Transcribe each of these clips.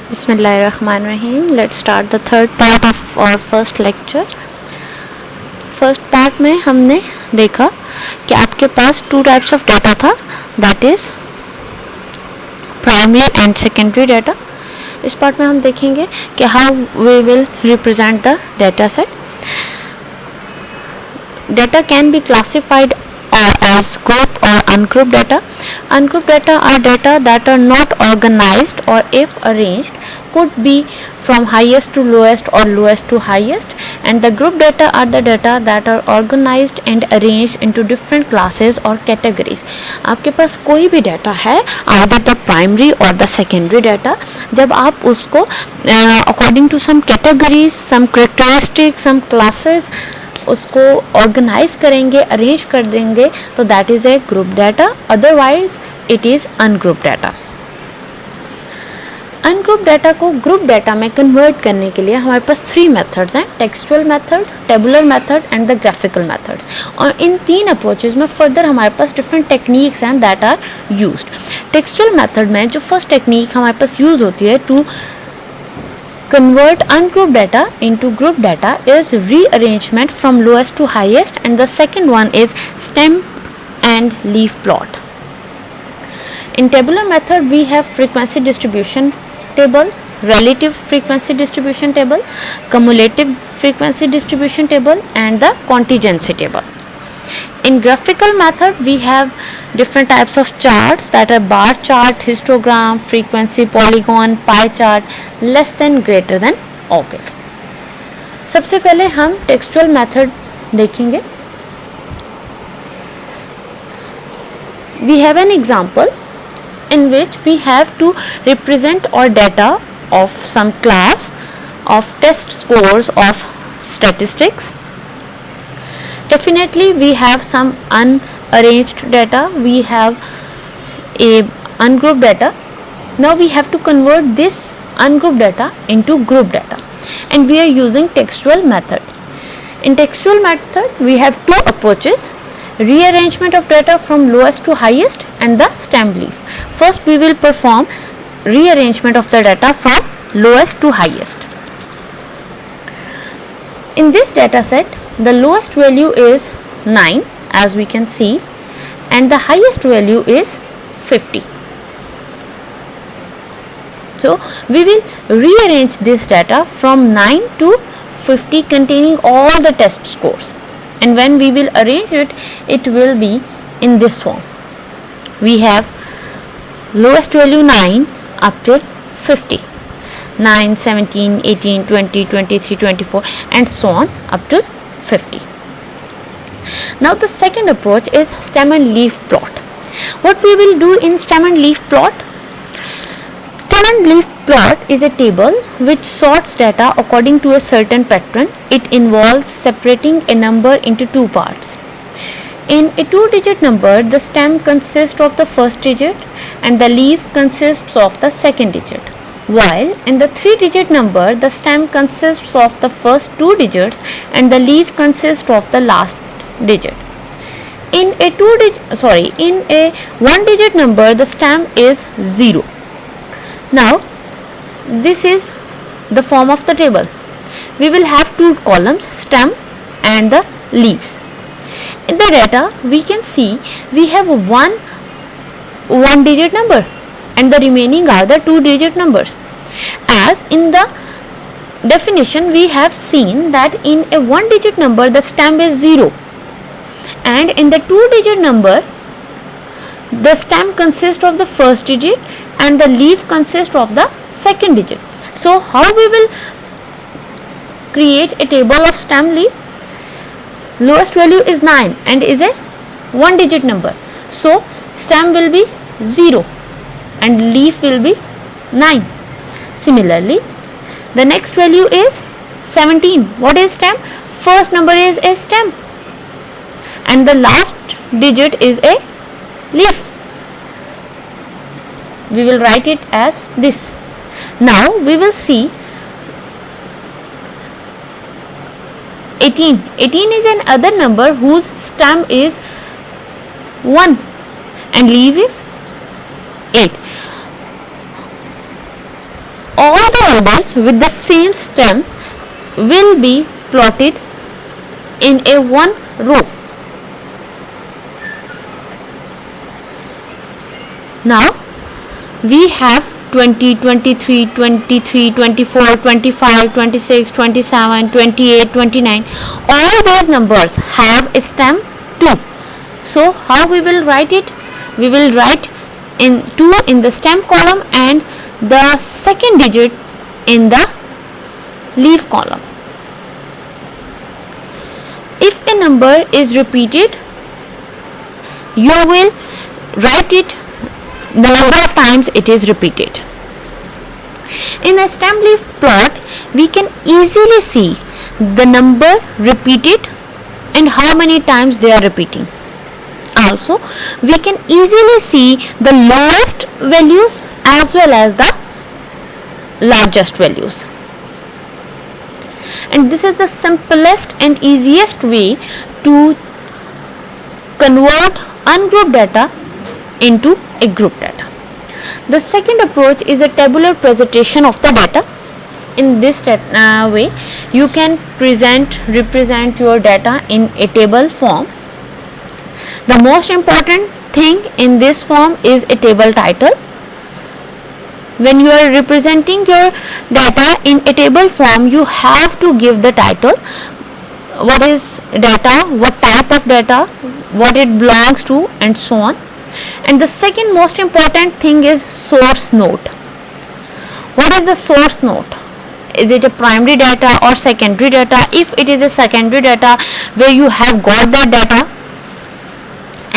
Bismillahirrahmanirrahim. Let's start the third part of our first lecture. First part में हमने देखा कि आपके पास टू टाइप्स ऑफ डाटा था, that is primary and secondary data. इस पार्ट में हम देखेंगे कि how we will represent the data set. Data can be classified as group or ungrouped data. Ungrouped data are data that are not organized or, if arranged, could be from highest to lowest or lowest to highest, and the group data are the data that are organized and arranged into different classes or categories. आपके पास कोई भी data है, either the primary or the secondary data, जब आप उसको according to some categories, some characteristics, some classes उसको organise करेंगे, arrange कर देंगे, तो that is a group data. Otherwise it is ungroup data. Ungroup data को ग्रुप डाटा में कन्वर्ट करने के लिए हमारे पास थ्री मेथड्स हैं: textual method, tabular method and the graphical methods. और इन तीन अप्रोचेज में फर्दर हमारे पास डिफरेंट टेक्निक्स हैं that are used. Textual method में जो फर्स्ट टेक्निक हमारे पास यूज होती है to convert ungrouped data into group data is rearrangement from lowest to highest, and the second one is stem and leaf plot. In tabular method we have frequency distribution table, relative frequency distribution table, cumulative frequency distribution table and the contingency table. In graphical method we have different types of charts that are bar chart, histogram, frequency, polygon, pie chart, less than, greater than. Okay. सबसे पहले हम textual method देखेंगे. We have an example in which we have to represent our data of some class of test scores of statistics. Definitely we have some unarranged data, we have a ungrouped data. Now we have to convert this ungrouped data into group data, and we are using textual method. In textual method we have two approaches: rearrangement of data from lowest to highest and the stem leaf. First we will perform rearrangement of the data from lowest to highest. In this data set the lowest value is 9 as we can see, and the highest value is 50. So we will rearrange this data from 9 to 50 containing all the test scores, and when we will arrange it, it will be in this form. We have lowest value 9 up till 50, 9, 17, 18, 20, 23, 24 and so on up to 50. Now the second approach is stem and leaf plot. What we will do in stem and leaf plot? Stem and leaf plot is a table which sorts data according to a certain pattern. It involves separating a number into two parts. In a two-digit number, the stem consists of the first digit and the leaf consists of the second digit. While in the three-digit number, the stem consists of the first two digits and the leaf consists of the last digit. In a one-digit number, the stem is 0. Now, this is the form of the table. We will have two columns, stem and the leaves. In the data, we can see we have one-digit number, and the remaining are the two-digit numbers. As in the definition we have seen that in a one-digit number the stem is 0, and in the two-digit number the stem consists of the first digit and the leaf consists of the second digit. So how we will create a table of stem leaf? Lowest value is 9 and is a one-digit number, so stem will be 0 and leaf will be 9. Similarly, the next value is 17. What is stem? First number is a stem and the last digit is a leaf. We will write it as this. Now we will see 18. 18 is another number whose stem is 1 and leaf is 8. All numbers with the same stem will be plotted in a one row. Now we have 20, 23, 23, 24, 25, 26, 27, 28, 29. All these numbers have a stem 2. So how we will write it? We will write in 2 in the stem column and the second digit in the leaf column. If a number is repeated, you will write it the number of times it is repeated. In a stem leaf plot, we can easily see the number repeated and how many times they are repeating. Also, we can easily see the lowest values as well as the largest values. And this is the simplest and easiest way to convert ungrouped data into a group data. The second approach is a tabular presentation of the data. In this way, you can represent your data in a table form. The most important thing in this form is a table title. When you are representing your data in a table form, you have to give the title. What is data, what type of data, what it belongs to, and so on. And the second most important thing is source node. What is the source node? Is it a primary data or secondary data? If it is a secondary data where you have got that data,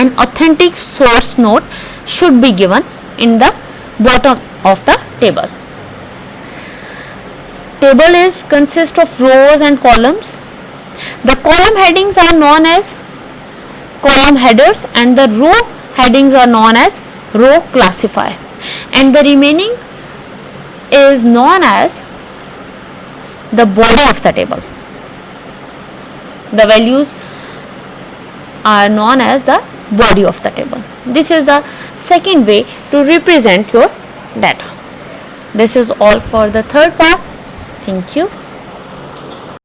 an authentic source node should be given in the bottom of the table. Table consists of rows and columns. The column headings are known as column headers and the row headings are known as row classifier, and the remaining is known as the body of the table. The values are known as the body of the table. This is the second way to represent your data. This is all for the third part. Thank you.